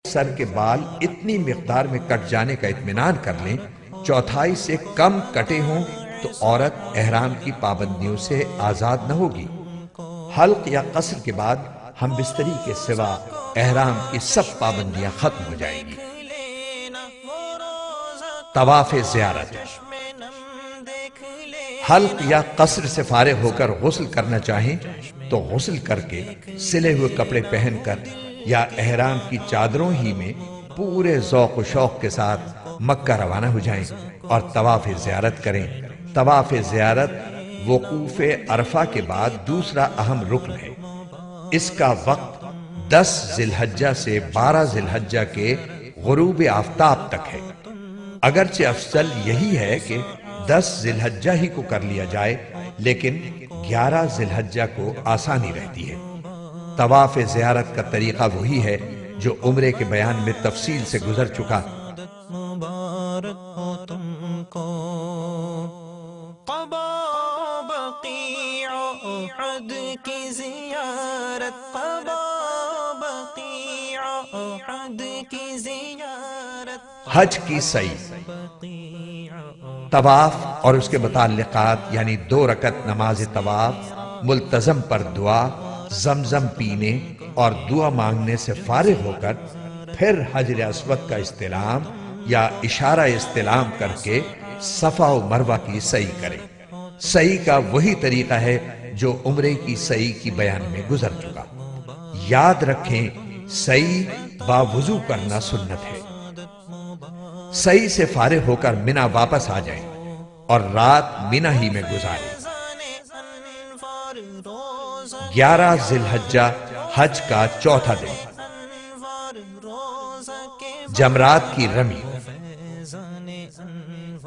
سر کے بال اتنی مقدار میں کٹ جانے کا اطمینان کر لیں، چوتھائی سے کم کٹے ہوں تو عورت احرام کی پابندیوں سے آزاد نہ ہوگی۔ حلق یا قصر کے بعد ہم بستری کے سوا احرام کی سب پابندیاں ختم ہو جائیں گی۔ طواف زیارت، حلق یا قصر سے فارغ ہو کر غسل کرنا چاہیں تو غسل کر کے سلے ہوئے کپڑے پہن کر یا احرام کی چادروں ہی میں پورے ذوق و شوق کے ساتھ مکہ روانہ ہو جائیں اور طواف زیارت کریں۔ طواف زیارت وقوف عرفہ کے بعد دوسرا اہم رکن ہے۔ اس کا وقت 10 ذی الحجہ سے 12 ذی الحجہ کے غروب آفتاب تک ہے۔ اگرچہ افضل یہی ہے کہ 10 ذی الحجہ ہی کو کر لیا جائے، لیکن 11 ذی الحجہ کو آسانی رہتی ہے۔ طواف زیارت کا طریقہ وہی ہے جو عمرے کے بیان میں تفصیل سے گزر چکا۔ مبارک ہو تم کو قبا بقیع احد کی زیارت، قبا بقیع احد کی زیارت۔ حج کی سعی، طواف اور اس کے متعلقات یعنی 2 رکعت نماز طواف، ملتزم پر دعا، زمزم پینے اور دعا مانگنے سے فارغ ہو کر پھر حجر اسود کا استلام یا اشارہ استلام کر کے صفا و مروہ کی سعی کریں۔ سعی کا وہی طریقہ ہے جو عمرے کی سعی کی بیان میں گزر چکا۔ یاد رکھیں، سعی باوضو کرنا سنت ہے۔ سعی سے فارغ ہو کر منا واپس آ جائیں اور رات منا ہی میں گزاریں۔ 11 ذی الحجہ حج کا چوتھا دن، جمرات کی رمی۔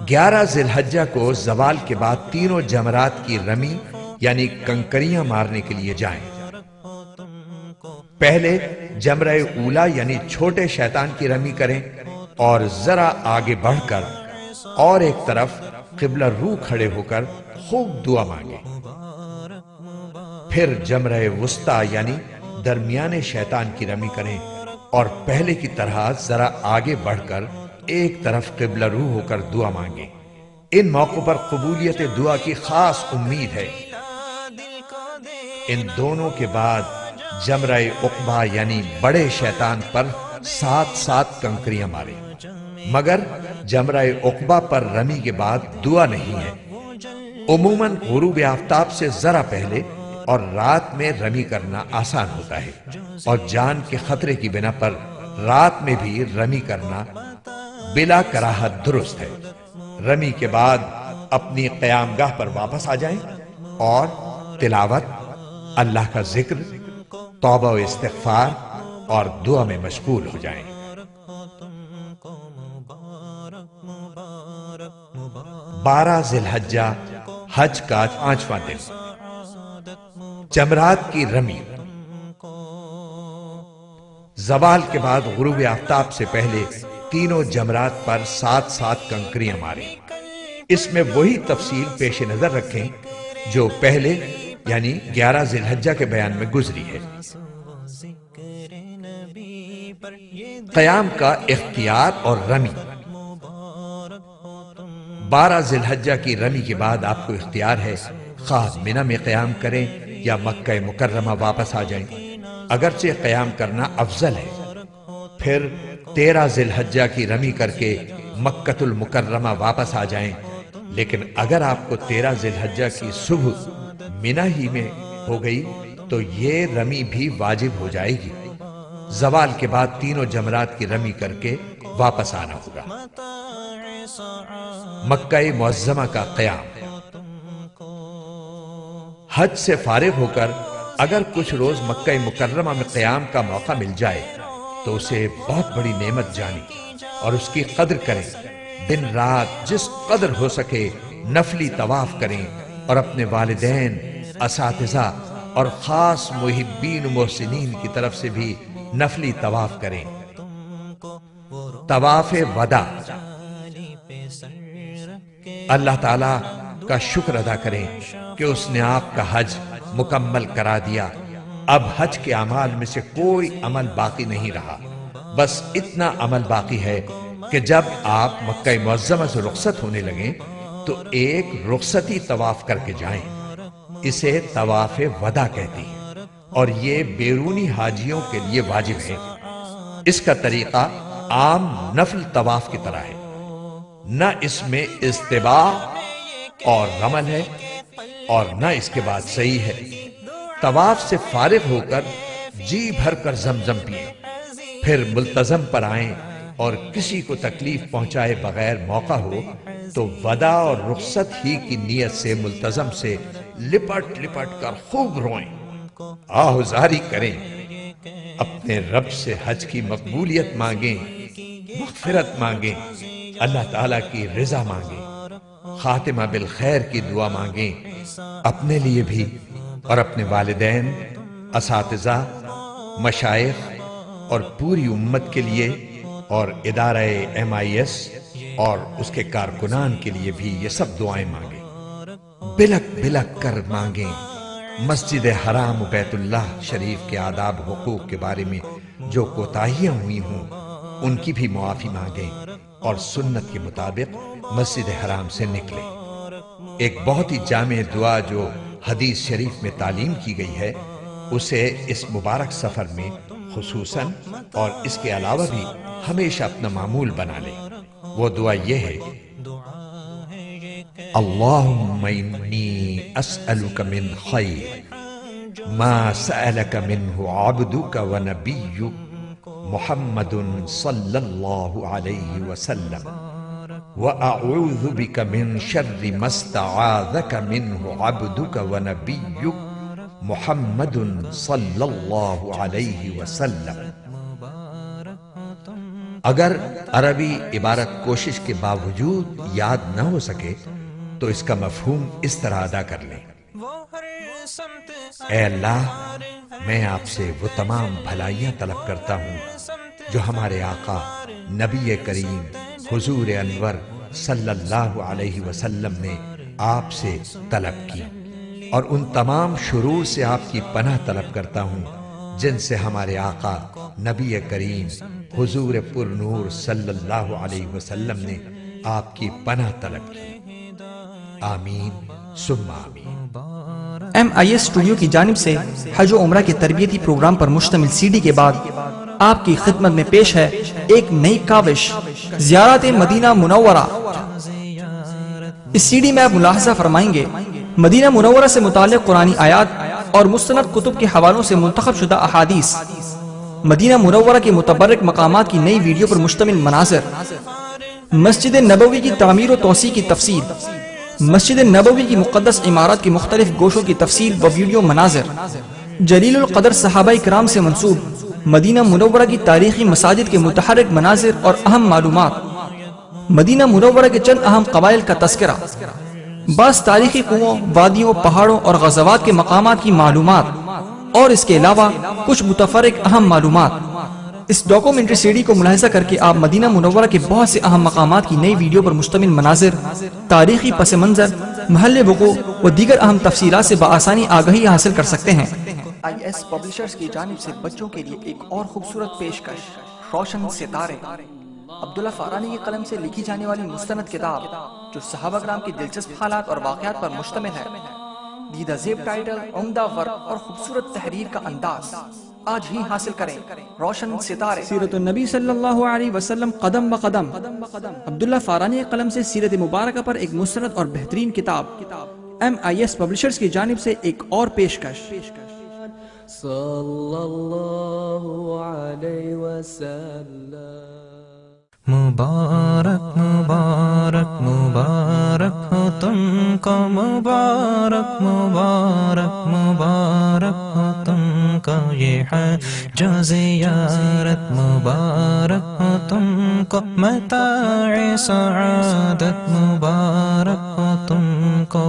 11 ذی الحجہ کو زوال کے بعد تینوں جمرات کی رمی یعنی کنکریاں مارنے کے لیے جائیں۔ پہلے جمرہ اولا یعنی چھوٹے شیطان کی رمی کریں اور ذرا آگے بڑھ کر اور ایک طرف قبلہ رو کھڑے ہو کر خوب دعا مانگیں۔ پھر جمرہ وسطی یعنی درمیانے شیطان کی رمی کریں اور پہلے کی طرح ذرا آگے بڑھ کر ایک طرف قبلہ رو ہو کر دعا مانگیں۔ ان موقعوں پر قبولیت دعا کی خاص امید ہے۔ ان دونوں کے بعد جمرہ عقبہ یعنی بڑے شیطان پر 7 کنکریاں ماریں، مگر جمرہ عقبہ پر رمی کے بعد دعا نہیں ہے۔ عموماً غروب آفتاب سے ذرا پہلے اور رات میں رمی کرنا آسان ہوتا ہے، اور جان کے خطرے کی بنا پر رات میں بھی رمی کرنا بلا کراہت درست ہے۔ رمی کے بعد اپنی قیام گاہ پر واپس آ جائیں اور تلاوت، اللہ کا ذکر، توبہ و استغفار اور دعا میں مشغول ہو جائیں۔ 12 ذی الحجہ حج کا 5واں دن، جمرات کی رمی۔ زوال کے بعد غروب آفتاب سے پہلے تینوں جمرات پر 7 کنکریاں ماریں۔ اس میں وہی تفصیل پیش نظر رکھیں جو پہلے یعنی 11 ذی الحجہ کے بیان میں گزری ہے۔ قیام کا اختیار اور رمی۔ 12 ذی الحجہ کی رمی کے بعد آپ کو اختیار ہے، خواہ منا میں قیام کریں یا مکہ مکرمہ واپس آ جائیں، اگرچہ قیام کرنا افضل ہے۔ پھر 13 ذی الحجہ کی رمی کر کے مکۃ المکرمہ واپس آ جائیں، لیکن اگر آپ کو 13 ذی الحجہ کی صبح منا ہی میں ہو گئی تو یہ رمی بھی واجب ہو جائے گی۔ زوال کے بعد تینوں جمرات کی رمی کر کے واپس آنا ہوگا۔ مکہ معظمہ کا قیام۔ حج سے فارغ ہو کر اگر کچھ روز مکہ مکرمہ میں قیام کا موقع مل جائے تو اسے بہت بڑی نعمت جانی اور اس کی قدر کریں۔ دن رات جس قدر ہو سکے نفلی طواف کریں اور اپنے والدین، اساتذہ اور خاص محبین و محسنین کی طرف سے بھی نفلی طواف کریں۔ طواف وداع۔ اللہ تعالیٰ کا شکر ادا کریں کہ اس نے آپ کا حج مکمل کرا دیا۔ اب حج کے اعمال میں سے کوئی عمل باقی نہیں رہا۔ بس اتنا عمل باقی ہے کہ جب آپ مکہ معظمہ سے رخصت ہونے لگیں تو ایک رخصتی طواف کر کے جائیں۔ اسے طواف وداع کہتی ہیں اور یہ بیرونی حاجیوں کے لیے واجب ہے۔ اس کا طریقہ عام نفل طواف کی طرح ہے، نہ اس میں استباع اور رمل ہے اور نہ اس کے بعد صحیح ہے۔ طواف سے فارغ ہو کر جی بھر کر زمزم پئیں، پھر ملتزم پر آئیں اور کسی کو تکلیف پہنچائے بغیر موقع ہو تو وداع اور رخصت ہی کی نیت سے ملتزم سے لپٹ لپٹ کر خوب روئیں، آہوزاری کریں، اپنے رب سے حج کی مقبولیت مانگیں، مغفرت مانگیں، اللہ تعالیٰ کی رضا مانگیں، خاتمہ بالخیر کی دعا مانگیں، اپنے لیے بھی اور اپنے والدین، اساتذہ، مشائخ اور پوری امت کے لیے اور ادارہ MIS اور اس کے کارکنان کے لیے بھی یہ سب دعائیں مانگیں، بلک بلک کر مانگیں۔ مسجد حرام و بیت اللہ شریف کے آداب حقوق کے بارے میں جو کوتاہیاں ہوئی ہوں ان کی بھی معافی مانگیں اور سنت کے مطابق مسجد حرام سے نکلیں۔ ایک بہت ہی جامع دعا جو حدیث شریف میں تعلیم کی گئی ہے اسے اس مبارک سفر میں خصوصاً اور اس کے علاوہ بھی ہمیشہ اپنا معمول بنا لیں۔ وہ دعا یہ ہے: اللہم انی اسألک من خیر ما سألک منہ عبدک و نبیک محمد صلی اللہ علیہ وسلم وأعوذ بک من شر ما استعاذک منہ عبدک و نبیک محمد صلی اللہ علیہ وسلم۔ اگر عربی عبارت کوشش کے باوجود یاد نہ ہو سکے تو اس کا مفہوم اس طرح ادا کر لیں: اے اللہ، میں آپ سے وہ تمام بھلائیاں طلب کرتا ہوں جو ہمارے آقا نبی کریم حضور انور صلی اللہ علیہ وسلم نے آپ سے طلب کی، اور ان تمام شرور سے آپ کی پناہ طلب کرتا ہوں جن سے ہمارے آقا نبی کریم حضور پر نور صلی اللہ علیہ وسلم نے آپ کی پناہ طلب کی۔ آمین ثم آمین۔ MIS اسٹوڈیو کی جانب سے حج و عمرہ کے تربیتی پروگرام پر مشتمل CD کے بعد آپ کی خدمت میں پیش ہے ایک نئی کاوش، زیارت مدینہ منورہ۔ اس CD میں آپ ملاحظہ فرمائیں گے مدینہ منورہ سے متعلق قرآنی آیات اور مستند کتب کے حوالوں سے منتخب شدہ احادیث، مدینہ منورہ کے متبرک مقامات کی نئی ویڈیو پر مشتمل مناظر، مسجد نبوی کی تعمیر و توسیع کی تفصیل، مسجد نبوی کی مقدس عمارات کی مختلف گوشوں کی تفصیل و ویڈیو مناظر، جلیل القدر صحابہ کرام سے منسوب مدینہ منورہ کی تاریخی مساجد کے متحرک مناظر اور اہم معلومات، مدینہ منورہ کے چند اہم قبائل کا تذکرہ، بعض تاریخی کنووں، وادیوں، پہاڑوں اور غزوات کے مقامات کی معلومات، اور اس کے علاوہ کچھ متفرق اہم معلومات۔ اس ڈاکومنٹری CD کو ملاحظہ کر کے آپ مدینہ منورہ کے بہت سے اہم مقامات کی نئی ویڈیو پر مشتمل مناظر، تاریخی پس منظر، محل وقوع و دیگر اہم تفصیلات سے بآسانی آگاہی حاصل کر سکتے ہیں۔ MIS پبلشرز کی جانب سے بچوں کے لیے ایک اور خوبصورت پیشکش، روشن ستارے، عبداللہ فارانی کی قلم سے لکھی جانے والی مستند کتاب جو صحابہ کرام کی دلچسپ حالات اور واقعات پر مشتمل ہے۔ دیدہ زیب ٹائٹل، عمدہ ورق اور خوبصورت تحریر کا انداز، آج ہی حاصل کریں۔ روشن ستارے، سیرت النبی صلی اللہ علیہ وسلم قدم بقدم، عبداللہ فارانی کی قلم سے سیرت مبارکہ پر ایک مستند اور بہترین کتاب۔ MIS پبلشرز کی جانب سے ایک اور پیشکش، صلی اللہ علیہ وسلم۔ مبارک مبارک مبارک ہو تم کو، مبارک مبارک مبارک ہو تم کو یہ حج و زیارت، مبارک ہو تم کو متاع سعادت، مبارک ہو تم کو۔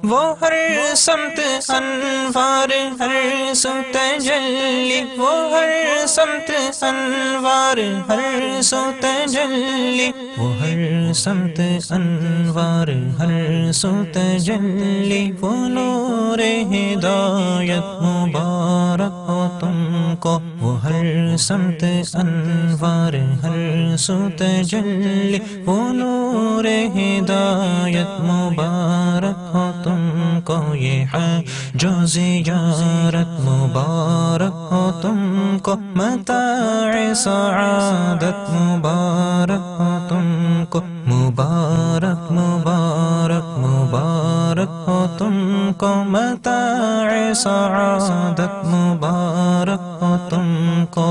وہ ہر سمت انوار، ہر سمت تجلی، وہ ہر سمت انوار، ہر سمت تجلی، وہ ہر سمت انوار، ہر سمت تجلی، وہ نور ہدایت، مبارک ہو تم کو، وہ ہر سمت انوار ہر سو تجلی، وہ نور ہدایت مبارک ہو تم کو، یہ حج و زیارت مبارک ہو تم کو، متاع سعادت مبارک ہو تم کو، مبارک مبارک مبارک ہو تم کو، متاع سعادت مبارک ہو تم کو۔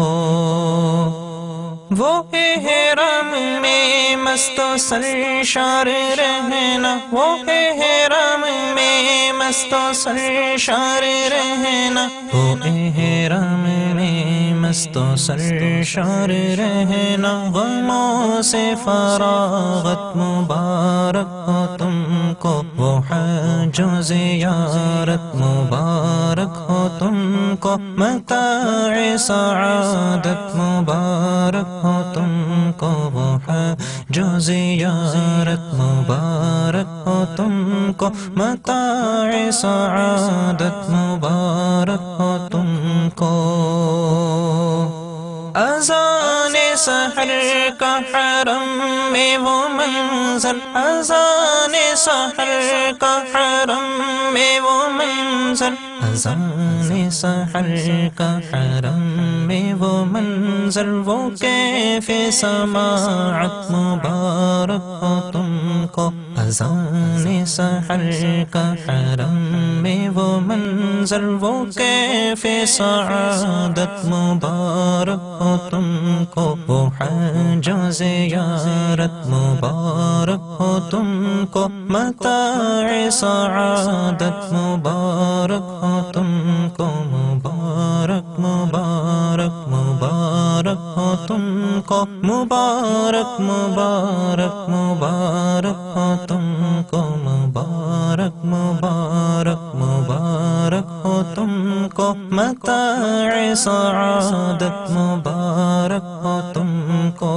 وہ احرام میں مست و سرشار رہنا، وہ احرام میں مست و سرشار رہنا، وہ احرام میں مست و سرشار رہنا، غموں سے فراغت مبارک ہو تم کو، وہ حج و زیارت مبارک ہو تم کو، متاع سعادت مبارک ہو تم کو، وہ حج و زیارت مبارک ہو تم کو، متاع سعادت مبارک ہو تم کو۔ اذان سحر کا حرم میں وہ منظر، اذان سحر کا حرم میں وہ منظر، اذان سحر کا حرم میں وہ منظر، وہ کیف سماعت مبارک ہو تم کو، اذان سحر کا حرم میں وہ منظر، وہ کیف سعادت مبارک ہو تم کو، وہ حج و زیارت مبارک ہو تم کو، متاع سعادت مبارک ہو تم کو، مبارک مبارک مبارک ہو تم کو، مبارک مبارک مبارک ہو تم کو، مبارک مبارک مبارک ہو تم کو، متاع سعادت مبارک ہو تم کو۔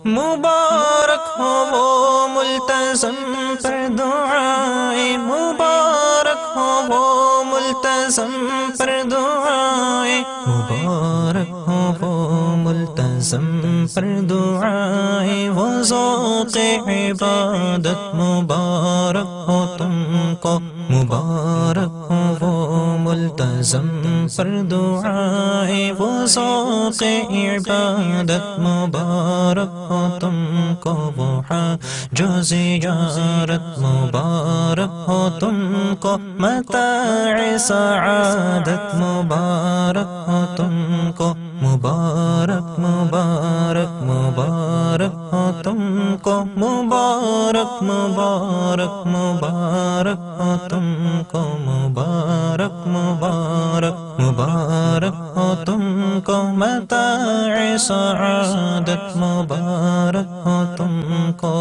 مبارک ہو وہ ملتزم پر دعائیں، مبارک ہو وہ ملتزم پر دعائیں، مبارک ہو وہ ملتزم پر دعائیں، وہ ذوق عبادت مبارک ہو تم کو، مبارک ہو وہ ملتزم پر دعائیں، وہ ذوق عبادت مبارک ہو تم کو، وہ حج و زیارت مبارک ہو تم کو، متاع سعادت مبارک ہو تم کو، مبارک مبارک مبارک ہو تم کو، مبارک مبارک مبارک ہو تم کو، مبارک مبارک مبارک ہو تم کو، متاع سعادت مبارک ہو تم کو۔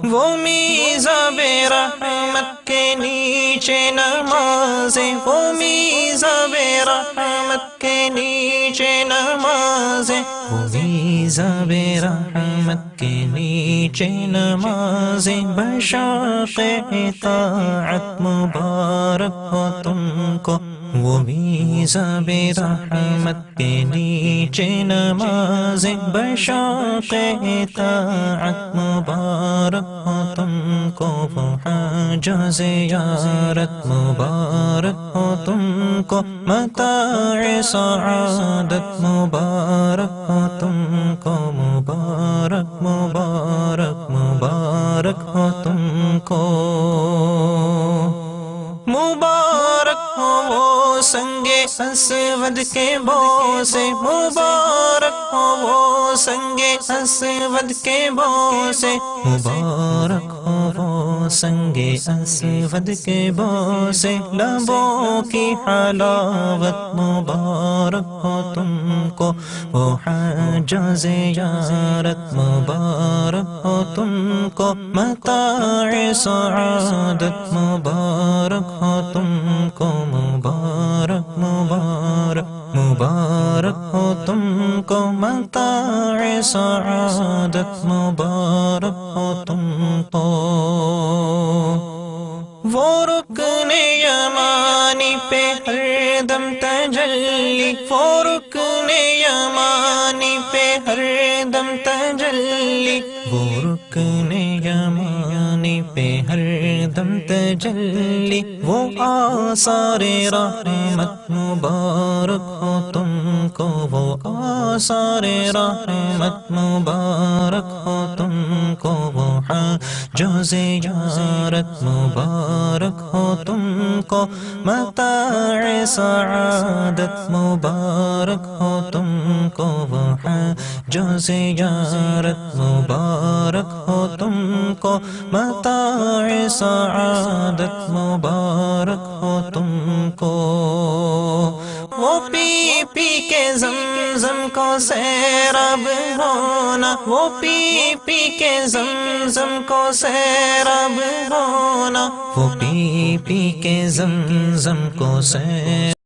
وہ میزاب رحمت کے نیچے نمازیں، وہ میزاب رحمت کے نیچے نمازیں، وہ میزاب رحمت کے نیچے نمازیں، بشوق اطاعت مبارک ہو تم کو، وہ میزاب رحمت کے نیچے نمازیں، بشوق اطاعت مبارک ہو تم کو، وہ حج و زیارت مبارک ہو تم کو، متاع سعادت مبارک ہو تم کو، مبارک مبارک مبارک ہو تم کو۔ مبارک ہو وہ سنگ اسود کے بوسے، مبارک ہو وہ سنگ اسود کے بوسے، مبارک ہو وہ سنگ اسود کے بوسے، لبوں کی حلاوت مبارک ہو تم کو، وہ حج و زیارت مبارک ہو تم کو، متاع سعادت مبارک ہو تم کو، مبارک مبارک مبارک ہو تم کو، متاع سعادت مبارک ہو تم کو۔ وہ رکن یمانی پہ ہر تجلی، وہ رکن یمانی پہ ہر دم تجلی، وہ رکن یمانی پہ ہر دم تجلی، وہ آثار رحمت مبارک ہو تم کو، وہ آثار رحمت مبارک ہو تم کو، وہ جو زیارت مبارک ہو تم کو، متاع سعادت مبارک ہو تم کو، وہ جو زیارت مبارک ہو تم کو، متاع سعادت مبارک ہو تم کو۔ وہ پی پی کے زمزم کو سیراب ہونا، وہ پی پی کے زمزم کو سیراب ہونا، وہ پی پی کے زمزم کو سیراب